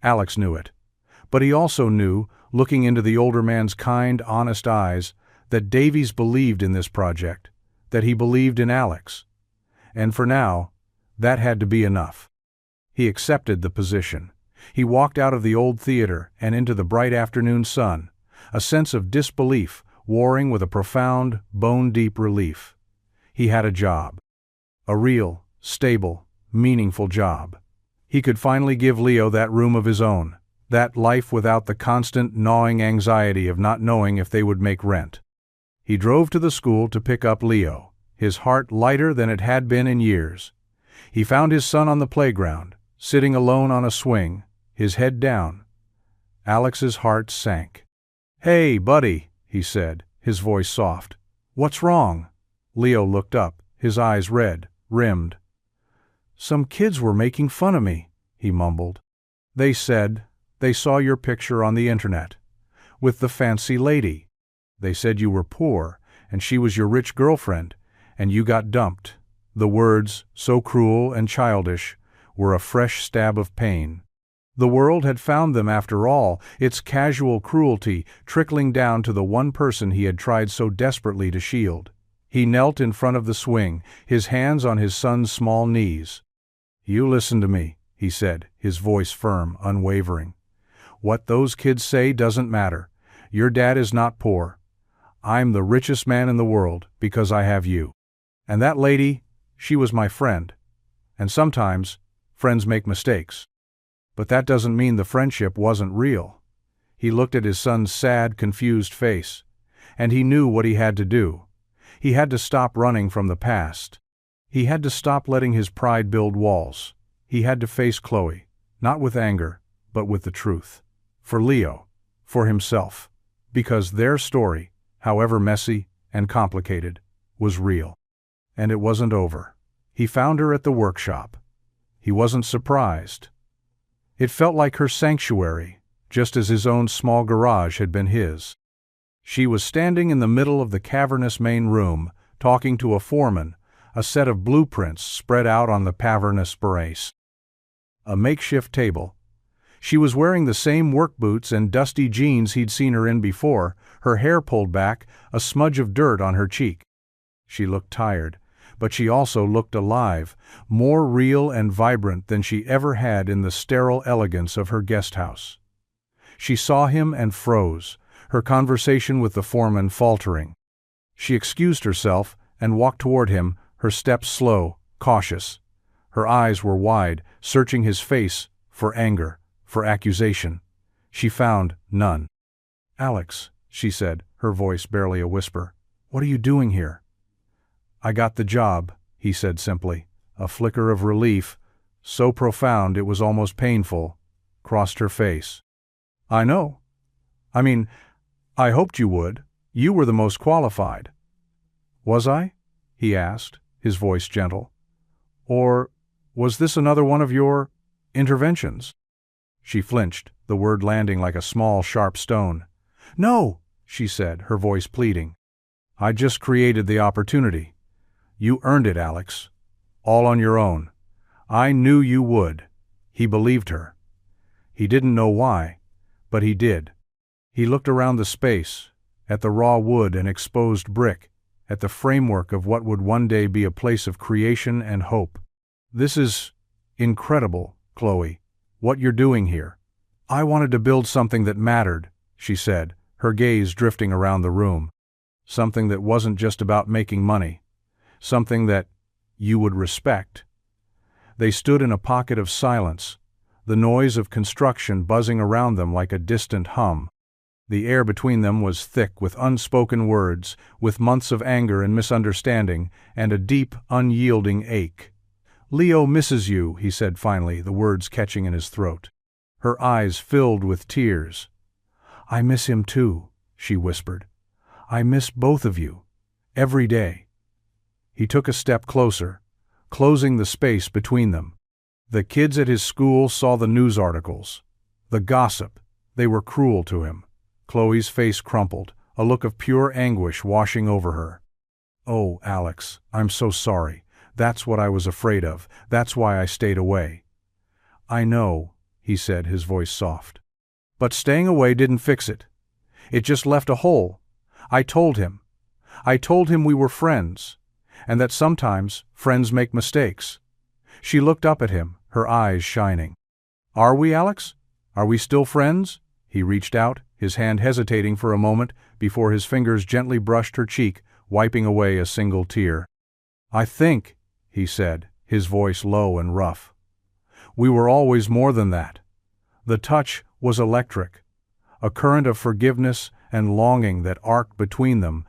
Alex knew it. But he also knew, looking into the older man's kind, honest eyes, that Davies believed in this project, that he believed in Alex. And for now, that had to be enough. He accepted the position. He walked out of the old theater and into the bright afternoon sun, a sense of disbelief warring with a profound, bone-deep relief. He had a job. A real, stable, meaningful job. He could finally give Leo that room of his own, that life without the constant, gnawing anxiety of not knowing if they would make rent. He drove to the school to pick up Leo, his heart lighter than it had been in years. He found his son on the playground, sitting alone on a swing, his head down. Alex's heart sank. "Hey, buddy," he said, his voice soft. "What's wrong?" Leo looked up, his eyes red, rimmed. "Some kids were making fun of me," he mumbled. "They said they saw your picture on the internet, with the fancy lady. They said you were poor, and she was your rich girlfriend, and you got dumped." The words, so cruel and childish, were a fresh stab of pain. The world had found them after all, its casual cruelty trickling down to the one person he had tried so desperately to shield. He knelt in front of the swing, his hands on his son's small knees. "You listen to me," he said, his voice firm, unwavering. "What those kids say doesn't matter. Your dad is not poor. I'm the richest man in the world because I have you. And that lady, she was my friend. And sometimes, friends make mistakes. But that doesn't mean the friendship wasn't real." He looked at his son's sad, confused face, and he knew what he had to do. He had to stop running from the past. He had to stop letting his pride build walls. He had to face Chloe, not with anger, but with the truth. For Leo, for himself, because their story, however messy and complicated, was real. And it wasn't over. He found her at the workshop. He wasn't surprised. It felt like her sanctuary, just as his own small garage had been his. She was standing in the middle of the cavernous main room, talking to a foreman, a set of blueprints spread out on the cavernous brace. A makeshift table. She was wearing the same work boots and dusty jeans he'd seen her in before, her hair pulled back, a smudge of dirt on her cheek. She looked tired, but she also looked alive, more real and vibrant than she ever had in the sterile elegance of her guest house. She saw him and froze, her conversation with the foreman faltering. She excused herself and walked toward him, her steps slow, cautious. Her eyes were wide, searching his face for anger, for accusation. She found none. "Alex," she said, her voice barely a whisper, "what are you doing here?" "I got the job," he said simply. A flicker of relief, so profound it was almost painful, crossed her face. "I know. I mean, I hoped you would. You were the most qualified." "Was I?" he asked, his voice gentle. "Or was this another one of your interventions?" She flinched, the word landing like a small, sharp stone. "No," she said, her voice pleading. "I just created the opportunity. You earned it, Alex. All on your own. I knew you would." He believed her. He didn't know why, but he did. He looked around the space, at the raw wood and exposed brick, at the framework of what would one day be a place of creation and hope. "This is incredible, Chloe, what you're doing here." "I wanted to build something that mattered," she said, her gaze drifting around the room. "Something that wasn't just about making money. Something that you would respect." They stood in a pocket of silence, the noise of construction buzzing around them like a distant hum. The air between them was thick with unspoken words, with months of anger and misunderstanding, and a deep, unyielding ache. "Leo misses you," he said finally, the words catching in his throat. Her eyes filled with tears. "I miss him too," she whispered. "I miss both of you. Every day." He took a step closer, closing the space between them. The kids at his school saw the news articles, the gossip. They were cruel to him. Chloe's face crumpled, a look of pure anguish washing over her. "Oh, Alex, I'm so sorry. That's what I was afraid of. That's why I stayed away." "I know," he said, his voice soft. "But staying away didn't fix it. It just left a hole. I told him. I told him we were friends, and that sometimes friends make mistakes." She looked up at him, her eyes shining. "Are we, Alex? Are we still friends?" He reached out, his hand hesitating for a moment before his fingers gently brushed her cheek, wiping away a single tear. "I think," he said, his voice low and rough, "we were always more than that." The touch was electric, a current of forgiveness and longing that arced between them,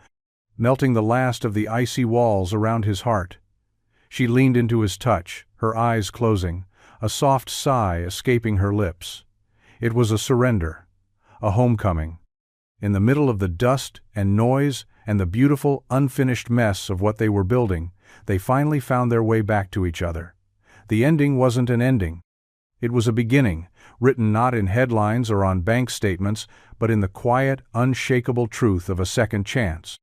melting the last of the icy walls around his heart. She leaned into his touch, her eyes closing, a soft sigh escaping her lips. It was a surrender, a homecoming. In the middle of the dust and noise and the beautiful, unfinished mess of what they were building, they finally found their way back to each other. The ending wasn't an ending. It was a beginning, written not in headlines or on bank statements, but in the quiet, unshakable truth of a second chance.